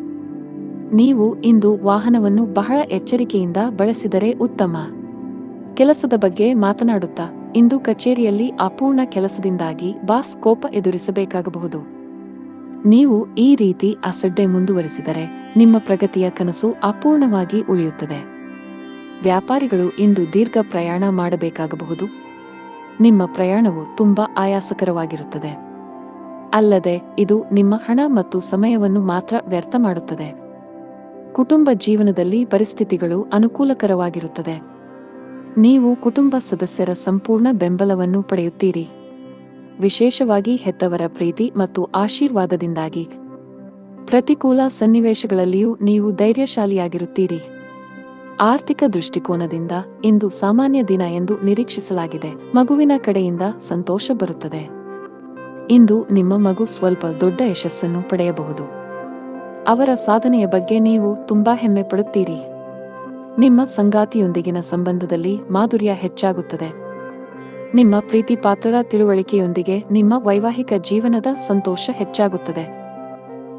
ನೀವು ಇಂದು ವಾಹನವನ್ನು ಬಹಳ ಎಚ್ಚರಿಕೆಯಿಂದ ಬಳಸಿದರೆ ಉತ್ತಮ. ಕೆಲಸದ ಬಗ್ಗೆ ಮಾತನಾಡುತ್ತಾ, ಇಂದು ಕಚೇರಿಯಲ್ಲಿ ಅಪೂರ್ಣ ಕೆಲಸದಿಂದಾಗಿ ಬಾಸ್ ಕೋಪ ಎದುರಿಸಬೇಕಾಗಬಹುದು. ನೀವು ಈ ರೀತಿ ಅಸಡ್ಡೆ ಮುಂದುವರಿಸಿದರೆ ನಿಮ್ಮ ಪ್ರಗತಿಯ ಕನಸು ಅಪೂರ್ಣವಾಗಿ ಉಳಿಯುತ್ತದೆ. ವ್ಯಾಪಾರಿಗಳು ಇಂದು ದೀರ್ಘ ಪ್ರಯಾಣ ಮಾಡಬೇಕಾಗಬಹುದು. ನಿಮ್ಮ ಪ್ರಯಾಣವು ತುಂಬಾ ಆಯಾಸಕರವಾಗಿರುತ್ತದೆ. ಅಲ್ಲದೆ ಇದು ನಿಮ್ಮ ಹಣ ಮತ್ತು ಸಮಯವನ್ನು ಮಾತ್ರ ವ್ಯರ್ಥ ಮಾಡುತ್ತದೆ. ಕುಟುಂಬ ಜೀವನದಲ್ಲಿ ಪರಿಸ್ಥಿತಿಗಳು ಅನುಕೂಲಕರವಾಗಿರುತ್ತದೆ. ನೀವು ಕುಟುಂಬ ಸದಸ್ಯರ ಸಂಪೂರ್ಣ ಬೆಂಬಲವನ್ನು ಪಡೆಯುತ್ತೀರಿ. ವಿಶೇಷವಾಗಿ ಹೆತ್ತವರ ಪ್ರೀತಿ ಮತ್ತು ಆಶೀರ್ವಾದದಿಂದಾಗಿ. ಪ್ರತಿಕೂಲ ಸನ್ನಿವೇಶಗಳಲ್ಲಿಯೂ ನೀವು ಧೈರ್ಯಶಾಲಿಯಾಗಿರುತ್ತೀರಿ. ಆರ್ಥಿಕ ದೃಷ್ಟಿಕೋನದಿಂದ ಇಂದು ಸಾಮಾನ್ಯ ದಿನ ಎಂದು ನಿರೀಕ್ಷಿಸಲಾಗಿದೆ. ಮಗುವಿನ ಕಡೆಯಿಂದ ಸಂತೋಷ ಬರುತ್ತದೆ. ಇಂದು ನಿಮ್ಮ ಮಗು ಸ್ವಲ್ಪ ದೊಡ್ಡ ಯಶಸ್ಸನ್ನು ಪಡೆಯಬಹುದು. ಅವರ ಸಾಧನೆಯ ಬಗ್ಗೆ ನೀವು ತುಂಬಾ ಹೆಮ್ಮೆ ಪಡುತ್ತೀರಿ. ನಿಮ್ಮ ಸಂಗಾತಿಯೊಂದಿಗಿನ ಸಂಬಂಧದಲ್ಲಿ ಮಾಧುರ್ಯ ಹೆಚ್ಚಾಗುತ್ತದೆ. ನಿಮ್ಮ ಪ್ರೀತಿ ಪಾತ್ರರ ತಿಳುವಳಿಕೆಯೊಂದಿಗೆ ನಿಮ್ಮ ವೈವಾಹಿಕ ಜೀವನದ ಸಂತೋಷ ಹೆಚ್ಚಾಗುತ್ತದೆ.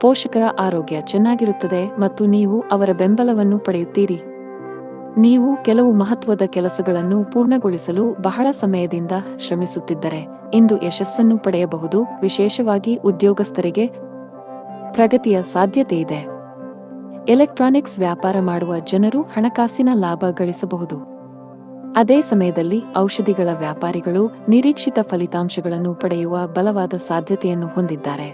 ಪೋಷಕರ ಆರೋಗ್ಯ ಚೆನ್ನಾಗಿರುತ್ತದೆ ಮತ್ತು ನೀವು ಅವರ ಬೆಂಬಲವನ್ನು ಪಡೆಯುತ್ತೀರಿ. ನೀವು ಕೆಲವು ಮಹತ್ವದ ಕೆಲಸಗಳನ್ನು ಪೂರ್ಣಗೊಳಿಸಲು ಬಹಳ ಸಮಯದಿಂದ ಶ್ರಮಿಸುತ್ತಿದ್ದರೆ ಇಂದು ಯಶಸ್ಸನ್ನು ಪಡೆಯಬಹುದು. ವಿಶೇಷವಾಗಿ ಉದ್ಯೋಗಸ್ಥರಿಗೆ ಪ್ರಗತಿಯ ಸಾಧ್ಯತೆಯಿದೆ. ಎಲೆಕ್ಟ್ರಾನಿಕ್ಸ್ ವ್ಯಾಪಾರ ಮಾಡುವ ಜನರು ಹಣಕಾಸಿನ ಲಾಭ ಗಳಿಸಬಹುದು. ಅದೇ ಸಮಯದಲ್ಲಿ ಔಷಧಿಗಳ ವ್ಯಾಪಾರಿಗಳು ನಿರೀಕ್ಷಿತ ಫಲಿತಾಂಶಗಳನ್ನು ಪಡೆಯುವ ಬಲವಾದ ಸಾಧ್ಯತೆಯನ್ನು ಹೊಂದಿದ್ದಾರೆ.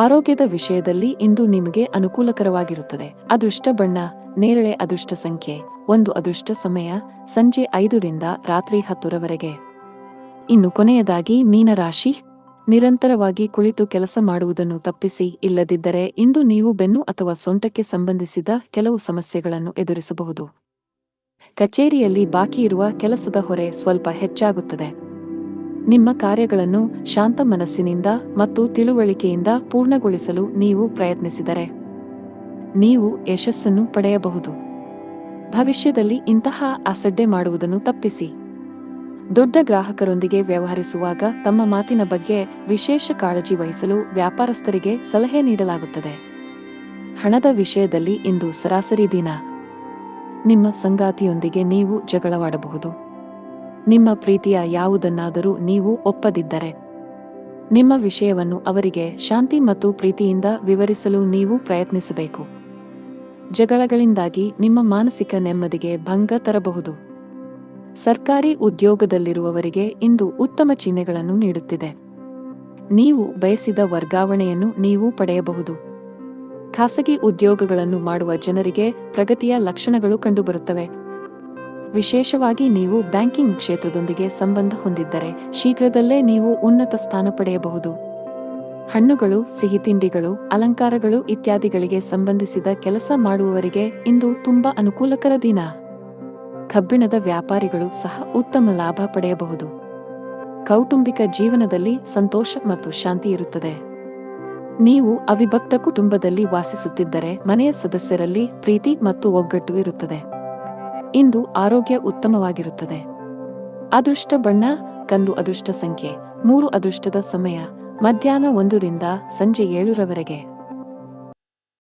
ಆರೋಗ್ಯದ ವಿಷಯದಲ್ಲಿ ಇಂದು ನಿಮಗೆ ಅನುಕೂಲಕರವಾಗಿರುತ್ತದೆ. ಅದೃಷ್ಟ ಬಣ್ಣ ನೇರಳೆ. ಅದೃಷ್ಟ ಸಂಖ್ಯೆ 1. ಅದೃಷ್ಟ ಸಮಯ ಸಂಜೆ 5 ರಿಂದ ರಾತ್ರಿ 10 ಇನ್ನು ಕೊನೆಯದಾಗಿ ಮೀನರಾಶಿ. ನಿರಂತರವಾಗಿ ಕುಳಿತು ಕೆಲಸ ಮಾಡುವುದನ್ನು ತಪ್ಪಿಸಿ. ಇಲ್ಲದಿದ್ದರೆ ಇಂದು ನೀವು ಬೆನ್ನು ಅಥವಾ ಸೊಂಟಕ್ಕೆ ಸಂಬಂಧಿಸಿದ ಕೆಲವು ಸಮಸ್ಯೆಗಳನ್ನು ಎದುರಿಸಬಹುದು. ಕಚೇರಿಯಲ್ಲಿ ಬಾಕಿಯಿರುವ ಕೆಲಸದ ಹೊರೆ ಸ್ವಲ್ಪ ಹೆಚ್ಚಾಗುತ್ತದೆ. ನಿಮ್ಮ ಕಾರ್ಯಗಳನ್ನು ಶಾಂತ ಮನಸ್ಸಿನಿಂದ ಮತ್ತು ತಿಳುವಳಿಕೆಯಿಂದ ಪೂರ್ಣಗೊಳಿಸಲು ನೀವು ಪ್ರಯತ್ನಿಸಿದರೆ ನೀವು ಯಶಸ್ಸನ್ನು ಪಡೆಯಬಹುದು. ಭವಿಷ್ಯದಲ್ಲಿ ಇಂತಹ ಅಸಡ್ಡೆ ಮಾಡುವುದನ್ನು ತಪ್ಪಿಸಿ. ದೊಡ್ಡ ಗ್ರಾಹಕರೊಂದಿಗೆ ವ್ಯವಹರಿಸುವಾಗ ತಮ್ಮ ಮಾತಿನ ಬಗ್ಗೆ ವಿಶೇಷ ಕಾಳಜಿ ವಹಿಸಲು ವ್ಯಾಪಾರಸ್ಥರಿಗೆ ಸಲಹೆ ನೀಡಲಾಗುತ್ತದೆ. ಹಣದ ವಿಷಯದಲ್ಲಿ ಇಂದು ಸರಾಸರಿ ದಿನ. ನಿಮ್ಮ ಸಂಗಾತಿಯೊಂದಿಗೆ ನೀವು ಜಗಳವಾಡಬಹುದು. ನಿಮ್ಮ ಪ್ರೀತಿಯ ಯಾವುದನ್ನಾದರೂ ನೀವು ಒಪ್ಪದಿದ್ದರೆ ನಿಮ್ಮ ವಿಷಯವನ್ನು ಅವರಿಗೆ ಶಾಂತಿ ಮತ್ತು ಪ್ರೀತಿಯಿಂದ ವಿವರಿಸಲು ನೀವು ಪ್ರಯತ್ನಿಸಬೇಕು. ಜಗಳಗಳಿಂದಾಗಿ ನಿಮ್ಮ ಮಾನಸಿಕ ನೆಮ್ಮದಿಗೆ ಭಂಗ ತರಬಹುದು. ಸರ್ಕಾರಿ ಉದ್ಯೋಗದಲ್ಲಿರುವವರಿಗೆ ಇಂದು ಉತ್ತಮ ಚಿಹ್ನೆಗಳನ್ನು ನೀಡುತ್ತಿದೆ. ನೀವು ಬಯಸಿದ ವರ್ಗಾವಣೆಯನ್ನು ನೀವು ಪಡೆಯಬಹುದು. ಖಾಸಗಿ ಉದ್ಯೋಗಗಳನ್ನು ಮಾಡುವ ಜನರಿಗೆ ಪ್ರಗತಿಯ ಲಕ್ಷಣಗಳು ಕಂಡುಬರುತ್ತವೆ. ವಿಶೇಷವಾಗಿ ನೀವು ಬ್ಯಾಂಕಿಂಗ್ ಕ್ಷೇತ್ರದೊಂದಿಗೆ ಸಂಬಂಧ ಹೊಂದಿದ್ದರೆ ಶೀಘ್ರದಲ್ಲೇ ನೀವು ಉನ್ನತ ಸ್ಥಾನ ಪಡೆಯಬಹುದು. ಹಣ್ಣುಗಳು, ಸಿಹಿ ತಿಂಡಿಗಳು, ಅಲಂಕಾರಗಳು ಇತ್ಯಾದಿಗಳಿಗೆ ಸಂಬಂಧಿಸಿದ ಕೆಲಸ ಮಾಡುವವರಿಗೆ ಇಂದು ತುಂಬಾ ಅನುಕೂಲಕರ ದಿನ. ಕಬ್ಬಿಣದ ವ್ಯಾಪಾರಿಗಳು ಸಹ ಉತ್ತಮ ಲಾಭ ಪಡೆಯಬಹುದು. ಕೌಟುಂಬಿಕ ಜೀವನದಲ್ಲಿ ಸಂತೋಷ ಮತ್ತು ಶಾಂತಿ ಇರುತ್ತದೆ. ನೀವು ಅವಿಭಕ್ತ ಕುಟುಂಬದಲ್ಲಿ ವಾಸಿಸುತ್ತಿದ್ದರೆ ಮನೆಯ ಸದಸ್ಯರಲ್ಲಿ ಪ್ರೀತಿ ಮತ್ತು ಒಗ್ಗಟ್ಟು ಇರುತ್ತದೆ. ಇಂದು ಆರೋಗ್ಯ ಉತ್ತಮವಾಗಿರುತ್ತದೆ. ಅದೃಷ್ಟ ಬಣ್ಣ ಕಂದು. ಅದೃಷ್ಟ ಸಂಖ್ಯೆ 3. ಅದೃಷ್ಟದ ಸಮಯ ಮಧ್ಯಾಹ್ನ 1 ರಿಂದ ಸಂಜೆ 7